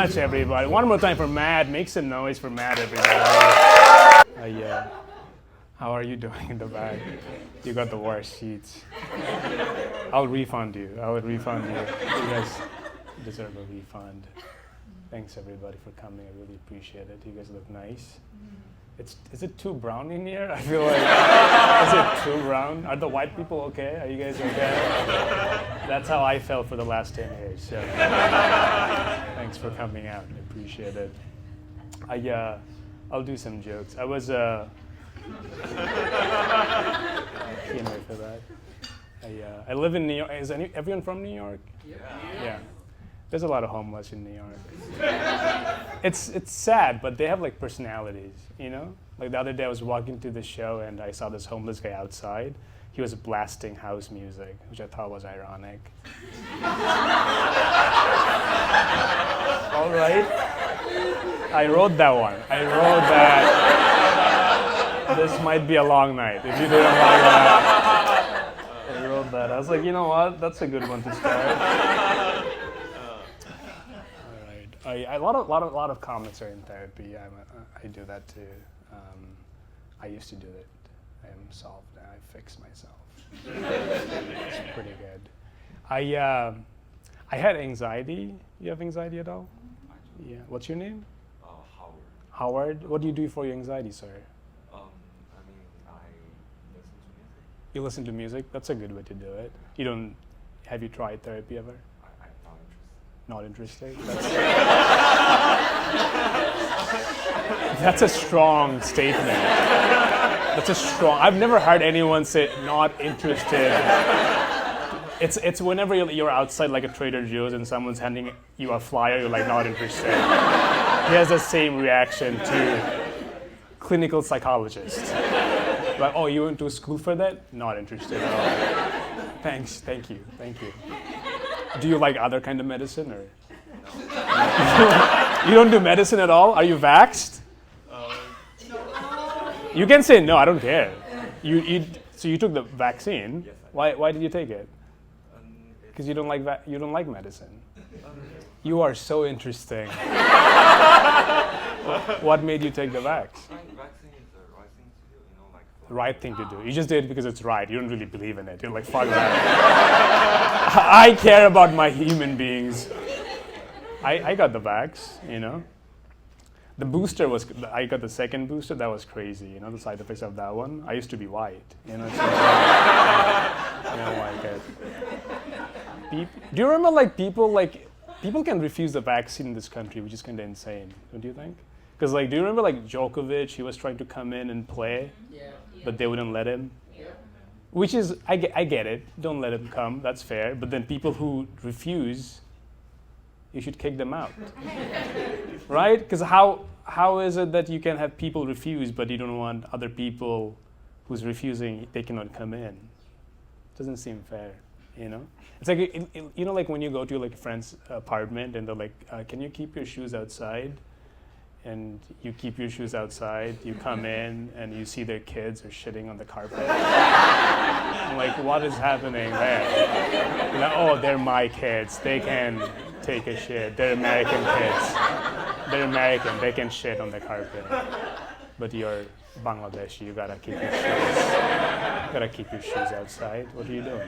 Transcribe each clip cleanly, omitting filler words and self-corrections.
much, everybody. One more time for Matt. Make some noise for Matt, everybody. How are you doing in the back? You got the worst seats. I'll refund you. You guys deserve a refund. Thanks, everybody, for coming. I really appreciate it. You guys look nice. Is it too brown in here? I feel like, is it too brown? Are the white people okay? Are you guys okay? That's how I felt for the last 10 years. So thanks for coming out. I appreciate it. I'll do some jokes. I was, can't wait for that. I live in New York. Is everyone from New York? Yeah. There's a lot of homeless in New York. It's sad, but they have like personalities, you know? Like the other day I was walking to the show and I saw this homeless guy outside. He was blasting house music, which I thought was ironic. All right. I wrote that one. This might be a long night. If you didn't like that, I wrote that. I was like, you know what? That's a good one to start. A lot of comments are in therapy. I do that too. I used to do it. I am solved now. I fixed myself. It's pretty good. I had anxiety. You have anxiety at all? Yeah. What's your name? Howard. Howard. What do you do for your anxiety, sir? I listen to music. You listen to music. That's a good way to do it. Have you tried therapy ever? I'm Not interested? That's a strong statement. I've never heard anyone say not interested. It's whenever you're outside like a Trader Joe's and someone's handing you a flyer, you're like not interested. He has the same reaction to clinical psychologists. Like, oh, you went to school for that? Not interested at all. Thanks, thank you. Do you like other kind of medicine or? No. You don't do medicine at all? Are you vaxxed? No. You can say no, I don't care. So you took the vaccine. Yes, Why did you take it? Because you don't like medicine. You are so interesting. What made you take the vax? Vaccine is the right thing to do, The right thing to do. You just did it because it's right. You don't really believe in it. You're like, fuck that. I care about my human beings. I got the vax, The booster I got the second booster. That was crazy, the side effects of that one. I used to be white, so I don't like it. Do you remember people can refuse the vaccine in this country, which is kind of insane, don't you think? Because do you remember Djokovic? He was trying to come in and play, but they wouldn't let him. Which is, I get it. Don't let him come. That's fair. But then people who refuse, you should kick them out, right? Because how is it that you can have people refuse, but you don't want other people who's refusing, they cannot come in? Doesn't seem fair, It's like when you go to a friend's apartment and they're like, can you keep your shoes outside? And you keep your shoes outside, you come in and you see their kids are shitting on the carpet. I'm like, what is happening there? Oh, they're my kids. They can take a shit. They're American kids. They're American. They can shit on the carpet. But you're Bangladeshi. You gotta keep your shoes outside. What are you doing?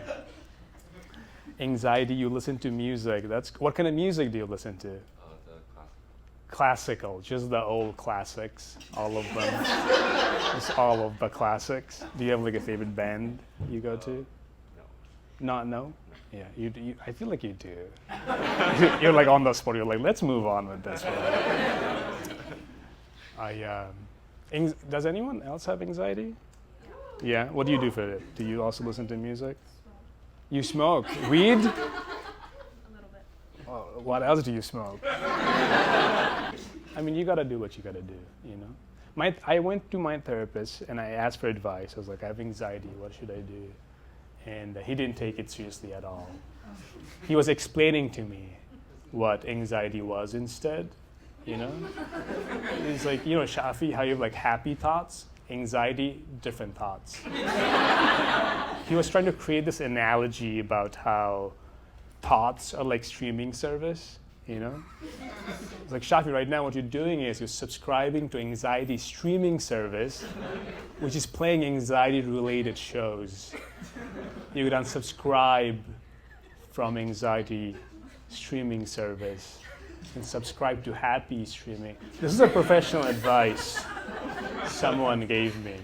Anxiety. You listen to music. What kind of music do you listen to? Classical, just the old classics, all of them. Just all of the classics. Do you have a favorite band you go to? No. No? Yeah, you I feel like you do. You're on the spot. You're like, let's move on with this one. Does anyone else have anxiety? Yeah. What do you do for it? Do you also listen to music? You smoke weed? What else do you smoke? You gotta do what you gotta do, I went to my therapist and I asked for advice. I was like, I have anxiety, what should I do? And he didn't take it seriously at all. He was explaining to me what anxiety was instead, He's like, Shafi, how you have happy thoughts, anxiety, different thoughts. He was trying to create this analogy about how thoughts are like streaming service, you know? It's like, Shafi, right now what you're doing is you're subscribing to anxiety streaming service, which is playing anxiety-related shows. You could unsubscribe from anxiety streaming service and subscribe to happy streaming. This is a professional advice someone gave me.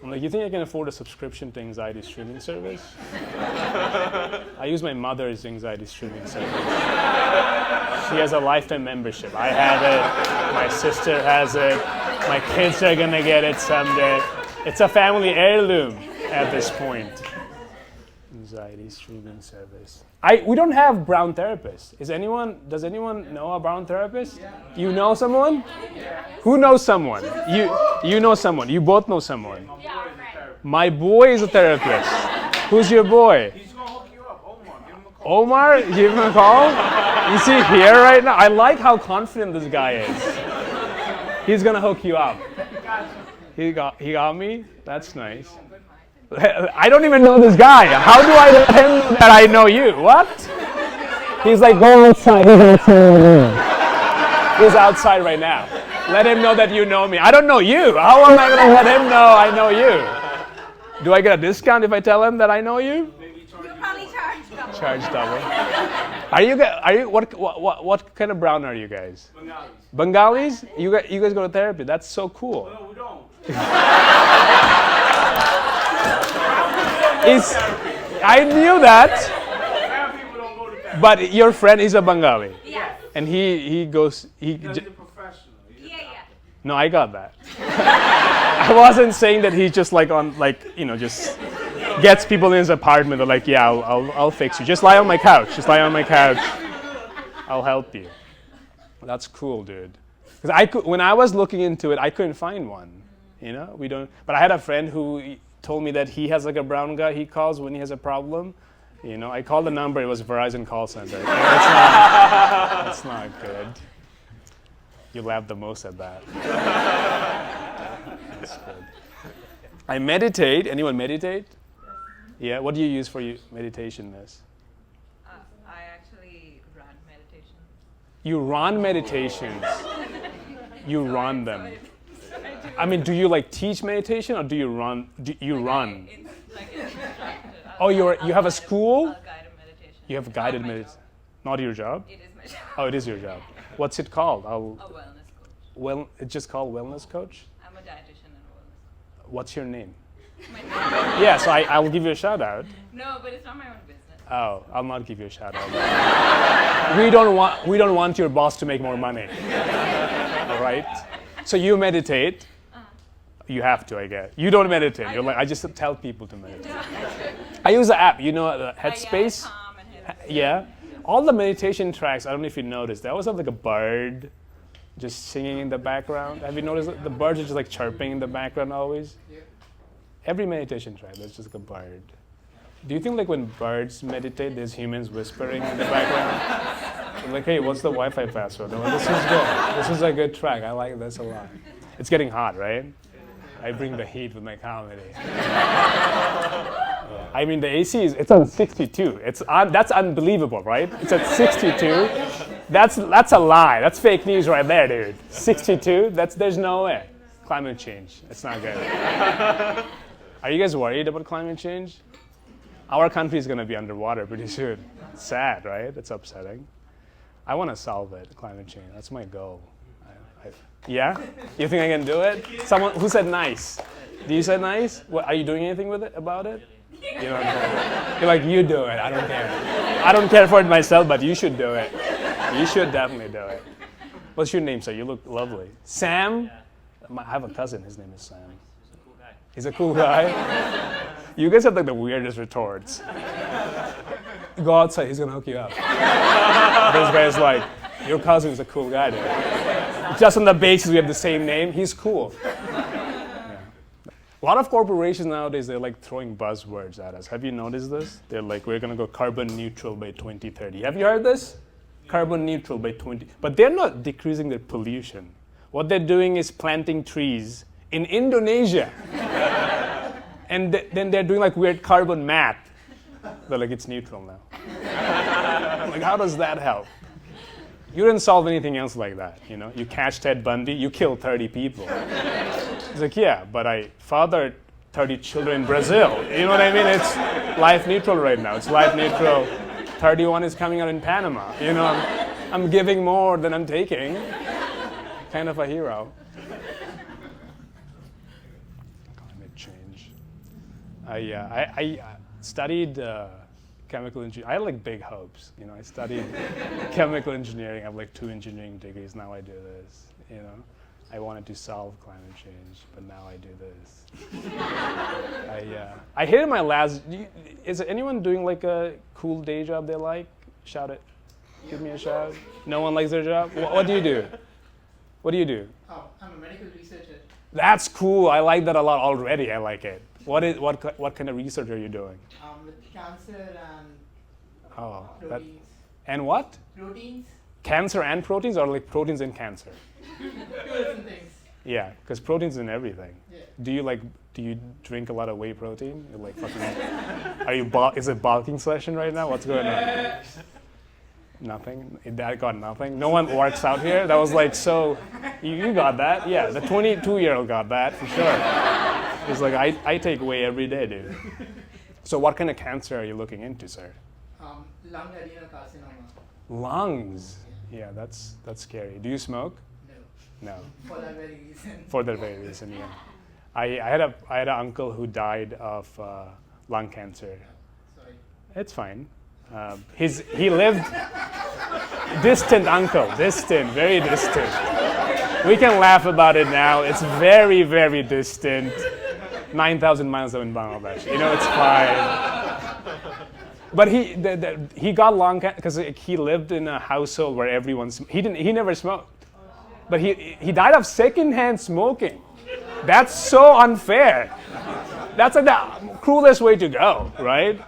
I'm like, you think I can afford a subscription to anxiety streaming service? I use my mother's anxiety streaming service. She has a lifetime membership. I have it. My sister has it. My kids are gonna get it someday. It's a family heirloom at this point. Anxiety streaming service. We don't have brown therapists. Does anyone know a brown therapist? Yeah. You know someone? Yeah. Who knows someone? You know someone. You both know someone. Yeah, my boy is a therapist. Who's your boy? He's gonna hook you up, Omar. Give him a call. Omar, give him a call. Is he here right now? I like how confident this guy is. He's gonna hook you up. He got me? That's nice. I don't even know this guy. How do I let him know that I know you? What? He's like, go outside. He's outside right now. Let him know that you know me. I don't know you. How am I going to let him know I know you? Do I get a discount if I tell him that I know you? You'll probably charge double. Charge double. What kind of brown are you guys? Bengalis. Bengalis? You guys go to therapy. That's so cool. No, we don't. I knew that, Arab people don't go to therapy. but your friend is a Bengali, Yes. and he goes. He's a professional. Yeah. No, I got that. I wasn't saying that he's just like just gets people in his apartment. They're like, yeah, I'll fix you. Just lie on my couch. I'll help you. That's cool, dude. Because when I was looking into it, I couldn't find one. You know, we don't. But I had a friend who told me that he has like a brown guy he calls when he has a problem. You know, I called the number. It was Verizon call center. That's not good. You laughed the most at that. That's good. I meditate. Anyone meditate? Yeah. What do you use for your meditation, Miss? I actually run meditations. You run meditations. You run them. I mean, do you like teach meditation or do you run? Run? Oh, you have a school? Guided meditation. You have guided meditation. Not your job? It is my job. Oh, it is your job. What's it called? A wellness coach. Well, it's just called wellness coach? I'm a dietitian and a wellness coach. What's your name? My name? Yeah, so I will give you a shout out. No, but it's not my own business. Oh, I'll not give you a shout out. We don't want your boss to make more money. All right? So you meditate. You have to, I guess. You don't meditate. You're like, I just tell people to meditate. I use the app, you know, the Headspace. Calm and Headspace. Yeah. All the meditation tracks, I don't know if you noticed, they always have like a bird just singing in the background. Have you noticed that the birds are just like chirping in the background always? Every meditation track, there's just like a bird. Do you think like when birds meditate, there's humans whispering in the background? Like, hey, what's the Wi-Fi password? Oh, this is good. This is a good track. I like this a lot. It's getting hot, right? I bring the heat with my comedy. I mean, the AC it's on 62. That's unbelievable, right? It's at 62. That's a lie. That's fake news right there, dude. 62. There's no way. Climate change. It's not good. Are you guys worried about climate change? Our country is going to be underwater pretty soon. It's sad, right? It's upsetting. I want to solve it, climate change. That's my goal. Yeah? You think I can do it? Someone who said nice. Do you say nice? What, are you doing anything about it? You don't care. You're like, you do it. I don't care. I don't care for it myself, but you should do it. You should definitely do it. What's your name, sir? You look lovely. Sam? I have a cousin. His name is Sam. He's a cool guy. You guys have like the weirdest retorts. Go outside. He's gonna hook you up. This guy's like, your cousin's a cool guy, dude. Just on the basis we have the same name, he's cool. Yeah. A lot of corporations nowadays, they're like throwing buzzwords at us. Have you noticed this? They're like, we're gonna go carbon neutral by 2030. Have you heard this? Carbon neutral by 20. But they're not decreasing their pollution. What they're doing is planting trees in Indonesia. And then they're doing like weird carbon math. They're like, it's neutral now. Like, how does that help? You didn't solve anything else like that, you know? You catch Ted Bundy, you kill 30 people. He's like, yeah, but I fathered 30 children in Brazil. You know what I mean? It's life neutral right now. It's life neutral. 31 is coming out in Panama. You know, I'm giving more than I'm taking. Kind of a hero. Climate change. I studied chemical engineering. I had like big hopes. You know, I studied chemical engineering. I have like 2 engineering degrees. Now I do this. You know, I wanted to solve climate change, but now I do this. I hated my last. Is anyone doing like a cool day job they like? Shout it. Give me a shout. No one likes their job. What do you do? What do you do? Oh, I'm a medical researcher. That's cool. I like that a lot already. I like it. What kind of research are you doing? With cancer and Oh, proteins. and what? Proteins? Cancer and proteins, or like proteins in cancer? 2 different things. Yeah, because protein's in everything. Yeah. Do you drink a lot of whey protein? You're like fucking. Is it bulking session right now? What's going on? Nothing. That got nothing. No one works out here. That was like so. You got that? Yeah, the 22-year-old got that for sure. He's like, I take whey every day, dude. So what kind of cancer are you looking into, sir? Lung adenocarcinoma. Lungs. Yeah, that's scary. Do you smoke? No. No. For that very reason. For that very reason, yeah. I had an uncle who died of lung cancer. Sorry. It's fine. He lived distant uncle, very distant. We can laugh about it now. It's very, very distant. 9,000 miles in Bangladesh. You know, it's fine. But he got lung cancer because he lived in a household where he never smoked. But he died of secondhand smoking. That's so unfair. That's like the cruelest way to go, right?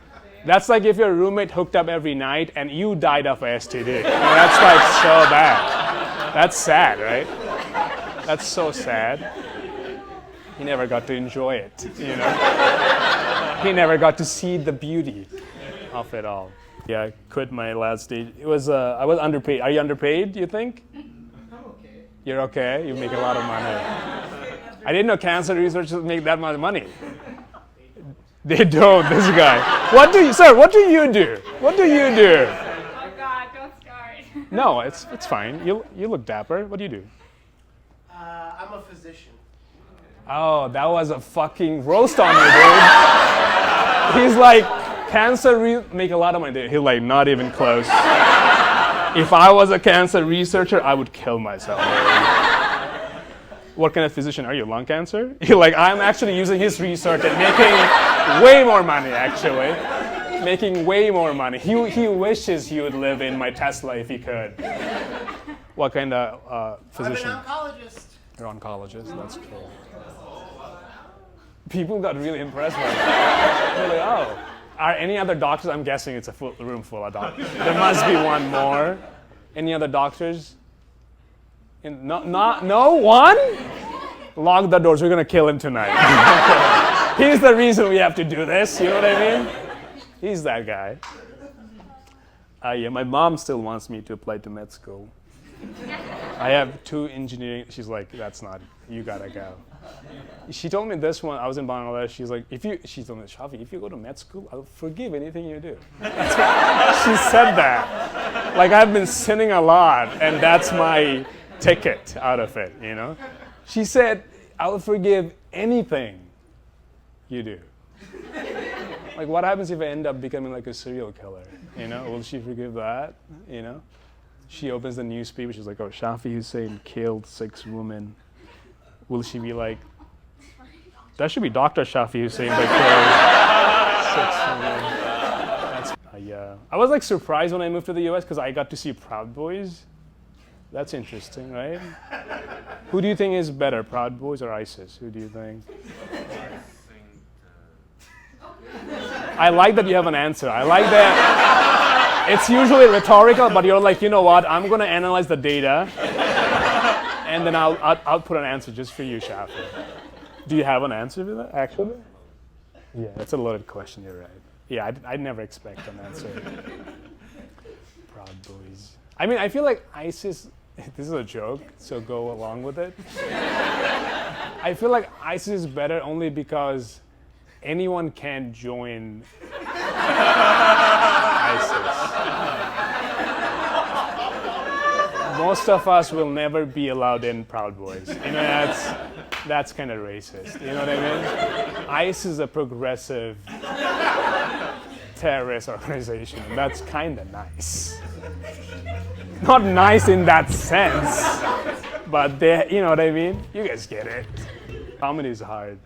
That's like if your roommate hooked up every night and you died of a STD. You know, that's like so bad. That's sad, right? That's so sad. He never got to enjoy it, you know? He never got to see the beauty of it all. Yeah, I quit my last day. I was underpaid. Are you underpaid, you think? I'm okay. You're okay? You make a lot of money. I didn't know cancer researchers make that much money. They don't, this guy. What do you do? What do you do? Oh God, don't start. No, it's fine. You look dapper. What do you do? I'm a physician. Oh, that was a fucking roast on you, dude. He's like, cancer make a lot of money. He's like, not even close. If I was a cancer researcher, I would kill myself. What kind of physician are you? Lung cancer? You're like, I'm actually using his research and making way more money, actually. Making way more money. He wishes he would live in my Tesla if he could. What kind of physician? I'm an oncologist. You're an oncologist? That's cool. People got really impressed by that. They're like, oh. Are any other doctors? I'm guessing it's a room full of doctors. There must be one more. Any other doctors? No one? Lock the doors. We're going to kill him tonight. He's the reason we have to do this. You know what I mean? He's that guy. Yeah, my mom still wants me to apply to med school. I have 2 engineering. She's like, that's not, you gotta go. She told me this one, I was in Bangladesh. She's like, she told me, Shafi, if you go to med school, I'll forgive anything you do. She said that. Like, I've been sinning a lot, and that's my ticket out of it, you know? She said, I'll forgive anything you do. Like, what happens if I end up becoming like a serial killer? You know, will she forgive that? You know? She opens the newspaper, she's like, oh, Shafi Hussein killed 6 women. Will she be like, that should be Dr. Shafi Hussein that killed 6 women. I was like surprised when I moved to the US because I got to see Proud Boys. That's interesting, right? Who do you think is better, Proud Boys or ISIS? Who do you think? I like that you have an answer. I like that. It's usually rhetorical, but you're like, you know what? I'm going to analyze the data, and then I'll put an answer just for you, Shafi. Do you have an answer to that, actually? Yeah, it's a loaded question. You're right. Yeah, I'd never expect an answer. Proud Boys. I mean, I feel like ISIS, this is a joke, so go along with it. I feel like ISIS is better only because anyone can join ISIS. Most of us will never be allowed in Proud Boys. You know, that's kind of racist. You know what I mean? ISIS is a progressive terrorist organization. That's kind of nice. Not nice in that sense, but they, you know what I mean? You guys get it. Comedy is hard,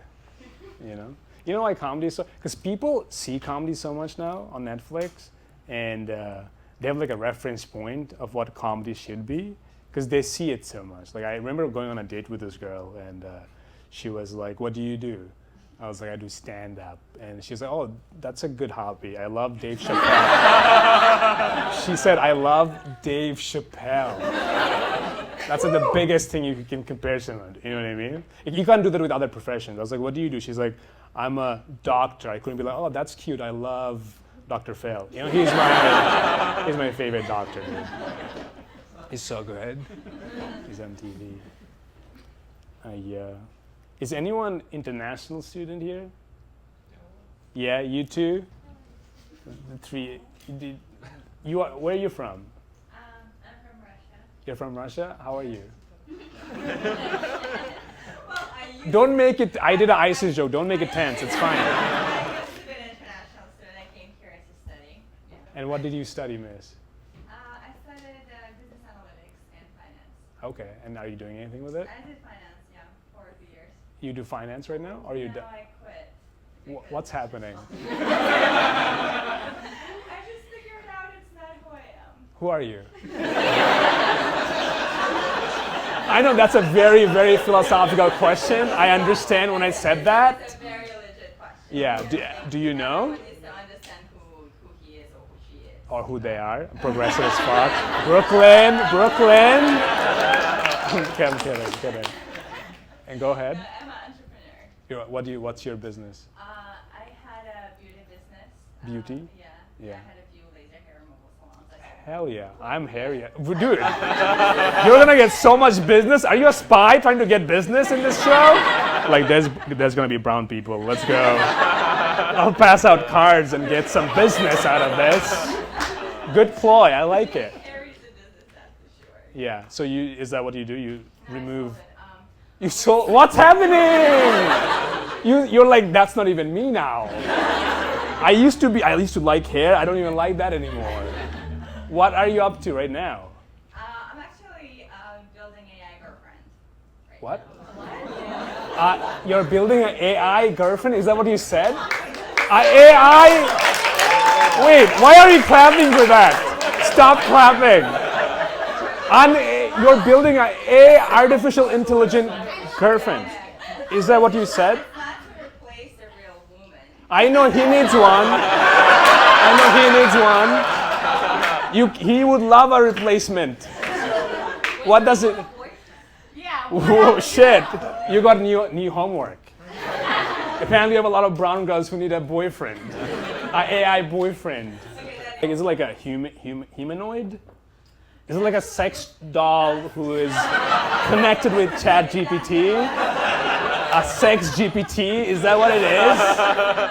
you know? You know why comedy is so, because people see comedy so much now on Netflix, and they have like a reference point of what comedy should be, because they see it so much. Like I remember going on a date with this girl, and she was like, "What do you do?" I was like, "I do stand-up." And she's like, "Oh, that's a good hobby. I love Dave Chappelle." She said, "I love Dave Chappelle." That's like the biggest thing you can compare someone to, you know what I mean? You can't do that with other professions. I was like, "What do you do?" She's like, "I'm a doctor." I couldn't be like, "Oh, that's cute. I love Dr. Phil." You know, he's my favorite doctor, dude. He's so good. He's on TV. Is anyone international student here? Yeah, you too? The three. You are, where are you from? I'm from Russia. You're from Russia? How are you? Well, Don't make it, I did an ISIS joke, don't make it tense, it's fine. I used to be an international student. I came here to study. Yeah. And what did you study, miss? I studied business analytics and finance. Okay, and are you doing anything with it? I did finance, yeah, for 2 years. You do finance right now? Or are you No, I quit. What's happening? I just figured out it's not who I am. Who are you? I know that's a very, very philosophical question. I understand when I said that. It's a very legit question. Yeah, do you know? Everyone needs to understand who he is or who she is. Or who they are? Progressive as fuck. Brooklyn. Okay, I'm kidding. And go ahead. I'm an entrepreneur. What's your business? I had a beauty business. Beauty? Yeah. Yeah. I had a few laser hair removal salons. Hell yeah, I'm hairy. Dude, you're gonna get so much business. Are you a spy trying to get business in this show? Like, there's gonna be brown people. Let's go. I'll pass out cards and get some business out of this. Good ploy, I like it. Hair is a business, that's for sure. Yeah, so is that what you do? You remove, I sold it. what's happening? You're like, that's not even me now. I used to like hair, I don't even like that anymore. What are you up to right now? I'm actually building AI girlfriend. Right What? Now. You're building an AI girlfriend? Is that what you said? AI? Wait, why are you clapping for that? Stop clapping. You're building an AI artificial intelligent girlfriend. Is that what you said? It's not to replace a real woman. I know he needs one. He would love a replacement. What does it? Yeah. Whoa, shit! You got new homework. Apparently, you have a lot of brown girls who need a boyfriend, an AI boyfriend. Like, is it like a humanoid? Is it like a sex doll who is connected with ChatGPT? A sex GPT? Is that what it is? Well,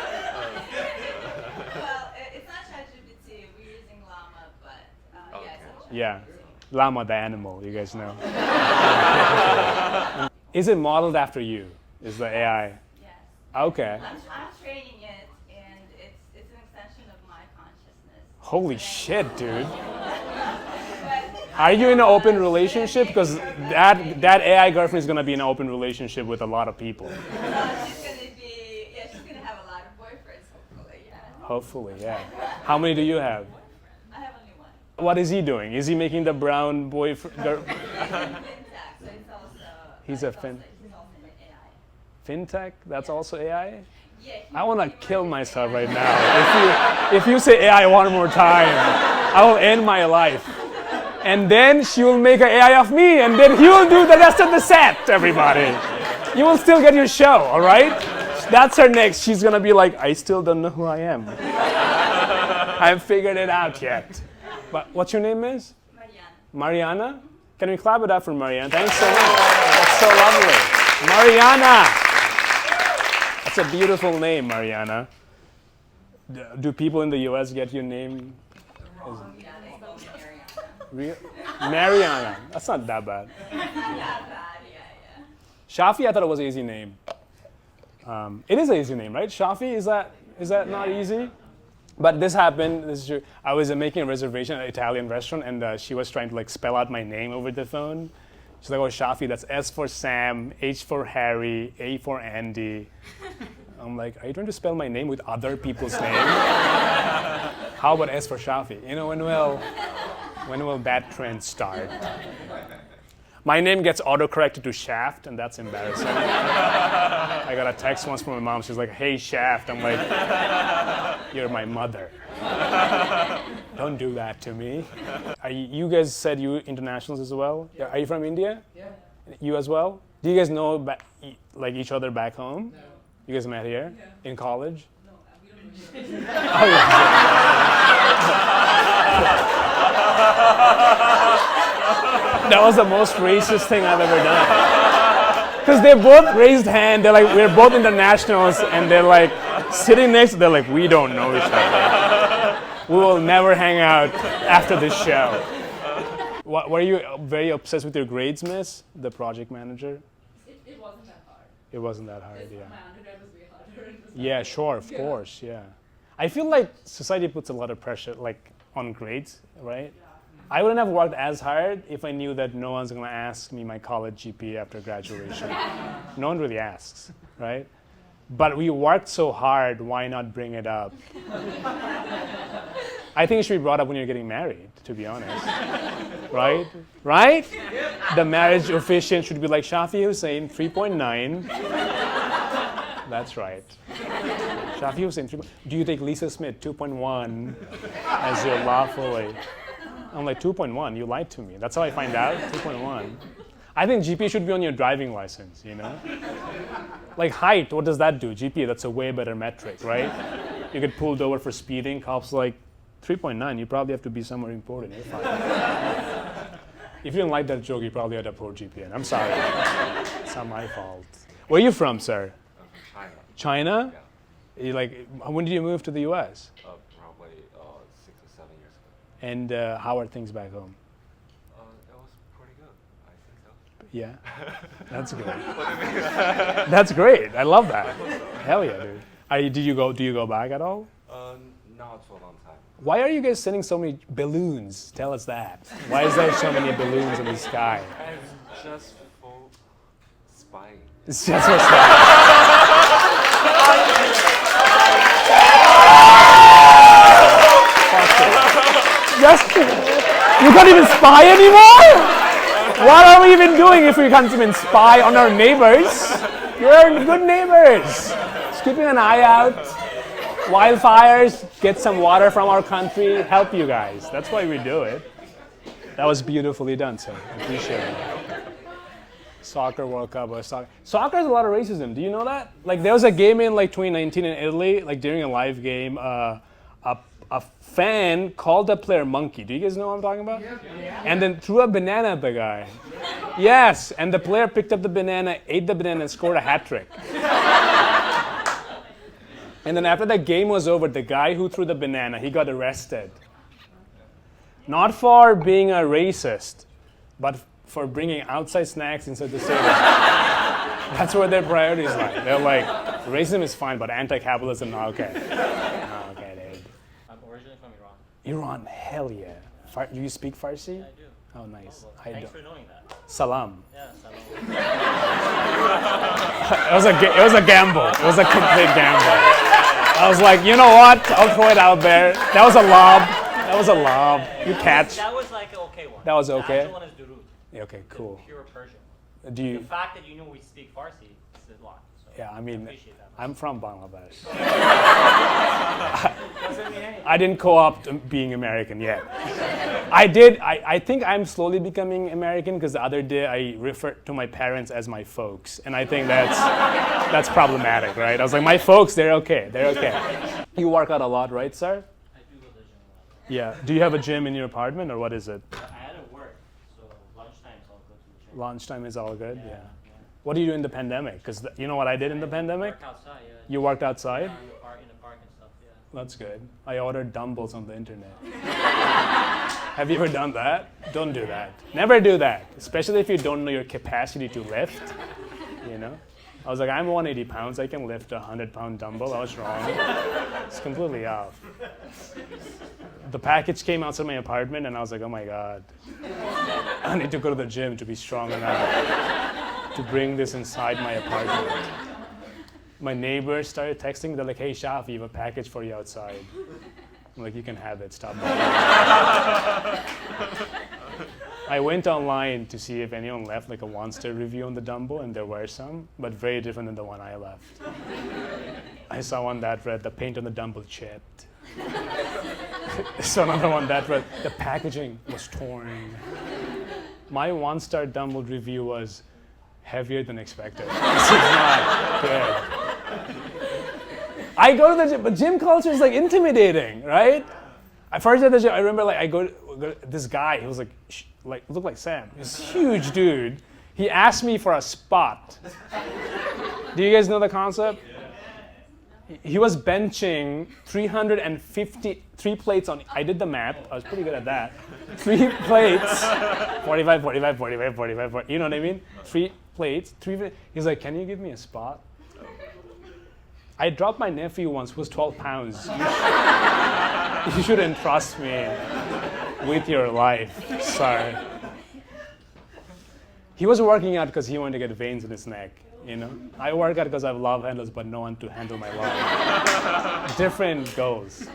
it's not ChatGPT. We're using Llama, but yeah. Yeah, llama the animal. You guys know. Is it modeled after you? Is the AI? Yes. Okay. I'm training it, and it's an extension of my consciousness. Holy shit, dude. But Are you in an open relationship? Because that AI girlfriend is gonna be in an open relationship with a lot of people. she's gonna have a lot of boyfriends, hopefully. Yeah. Hopefully, yeah. How many do you have? I have only one. What is he doing? Is he making the brown boyfriend? Fintech, so it's also. He's a fin. He's also an AI. Fintech? That's also AI? Yeah. I want to kill myself right now. If you say AI one more time, I will end my life. And then she will make an AI of me, and then he will do the rest of the set, everybody. You will still get your show, all right? That's her next. She's going to be like, I still don't know who I am. I haven't figured it out yet. What's your name, Miss? Mariana. Mariana? Can we clap it up for Mariana? Thanks so much. That's so lovely. Mariana! That's a beautiful name, Mariana. Do people in the U.S. get your name? Yeah, they call me Mariana. Mariana. That's not that bad. Not that bad, yeah. Shafi, I thought it was an easy name. It is an easy name, right? Shafi, is that not easy? But this happened. This is true. I was making a reservation at an Italian restaurant, and she was trying to like spell out my name over the phone. She's like, "Oh, Shafi, that's S for Sam, H for Harry, A for Andy." I'm like, "Are you trying to spell my name with other people's names? How about S for Shafi? You know, when will that trend start?" My name gets autocorrected to Shaft, and that's embarrassing. I got a text once from my mom. She's like, "Hey, Shaft." I'm like, "You're my mother. Don't do that to me." You guys said you internationals as well? Yeah. Are you from India? Yeah. You as well? Do you guys know like each other back home? No. You guys met here? Yeah. In college? No, we don't know. Oh, yeah. That was the most racist thing I've ever done. Because they both raised hand. They're like, we're both internationals, and they're like sitting next. They're like, we don't know each other. We will never hang out after this show. Were you very obsessed with your grades, Miss? The project manager. It wasn't that hard. It wasn't that hard, yeah. My undergrad was way harder. Yeah, sure, of course, yeah. I feel like society puts a lot of pressure, like, on grades, right? I wouldn't have worked as hard if I knew that no one's gonna ask me my college GPA after graduation. No one really asks, right? But we worked so hard, why not bring it up? I think it should be brought up when you're getting married, to be honest. Right? Right? The marriage officiant should be like, Shafi Hussain, 3.9. That's right. Shafi Hussain, 3. Do you take Lisa Smith, 2.1, as your lawfully? I'm like, 2.1, you lied to me. That's how I find out, 2.1. I think GPA should be on your driving license, you know? Like height, what does that do? GPA, that's a way better metric, right? You get pulled over for speeding, cops like, 3.9, you probably have to be somewhere important. You're fine. If you didn't like that joke, you probably had a poor GPA. I'm sorry. It's not my fault. Where are you from, sir? I'm from China. China? Yeah. You like, when did you move to the U.S.? Probably 6 or 7 years ago. And how are things back home? It was pretty good. I think so. Yeah, that's good. That's great. I love that. Hell yeah, dude. Do you go back at all? Not for a long time. Why are you guys sending so many balloons? Tell us that. Why is there so many balloons in the sky? It's just for spying. It's just for stuff. You can't even spy anymore? What are we even doing if we can't even spy on our neighbors? We're good neighbors. Just keeping an eye out. Wildfires, get some water from our country, help you guys. That's why we do it. That was beautifully done, sir. I appreciate it. Soccer World Cup or soccer. Soccer has a lot of racism. Do you know that? Like there was a game in like 2019 in Italy, like during a live game, a fan called the player monkey. Do you guys know what I'm talking about? Yeah. And then threw a banana at the guy. Yes, and the player picked up the banana, ate the banana, and scored a hat trick. And then after the game was over, the guy who threw the banana, he got arrested. Not for being a racist, but for bringing outside snacks inside the stadium. That's where their priorities lie. They're like, racism is fine, but anti-capitalism, not okay. Not okay, dude. I'm originally from Iran. Iran, hell yeah. Do you speak Farsi? I do. Oh, nice. Well, I thanks don't. for knowing that. Salam. Yeah, salam. It was a gamble. It was a complete gamble. I was like, you know what? I'll throw it out there. That was a lob. That was a lob. You catch. That was like an okay one. That was okay? The actual one is Durud. Yeah, okay, cool. The pure Persian. Do The you? fact that you know we speak Farsi is a lot. So Yeah, I mean, appreciate that. I'm from Bangladesh. Doesn't mean anything. I didn't co-opt being American yet. I did. I think I'm slowly becoming American because the other day I referred to my parents as my folks, and I think that's problematic, right? I was like, my folks, they're okay. They're okay. You work out a lot, right, sir? I do go to the gym a lot. Yeah. Do you have a gym in your apartment or what is it? I had to work, so lunchtime I'll go to the gym. Lunchtime is all good. Yeah. Yeah. What do you do in the pandemic? Because you know what I did in the pandemic? Work outside, yeah. You worked outside. Yeah, in the park and stuff, yeah. That's good. I ordered dumbbells on the internet. Have you ever done that? Don't do that. Never do that, especially if you don't know your capacity to lift. You know? I was like, I'm 180 pounds. I can lift a 100-pound dumbbell. I was wrong. It's completely off. The package came outside my apartment, and I was like, oh my God. I need to go to the gym to be strong enough to bring this inside my apartment. My neighbors started texting. They're like, hey, Shaf, we have a package for you outside. I'm like, you can have it. Stop bothering me. I went online to see if anyone left like a one-star review on the dumbbell, and there were some, but very different than the one I left. I saw one that read, the paint on the dumbbell chipped. I saw another one that read, the packaging was torn. My one-star dumbbell review was heavier than expected. This is not good. I go to the gym, but gym culture is like intimidating, right? At first at the gym, I remember like I go this guy, he was like looked like Sam. He was a huge dude. He asked me for a spot. Do you guys know the concept? He was benching 353 plates on, I did the math, I was pretty good at that. 3 plates, 45, 45, 45, 45, 40, you know what I mean? 3 plates, he's like, can you give me a spot? I dropped my nephew once, who was 12 pounds. You shouldn't trust me with your life, sorry. He was working out because he wanted to get veins in his neck, you know? I work out because I have love handles, but no one to handle my love. Different goals.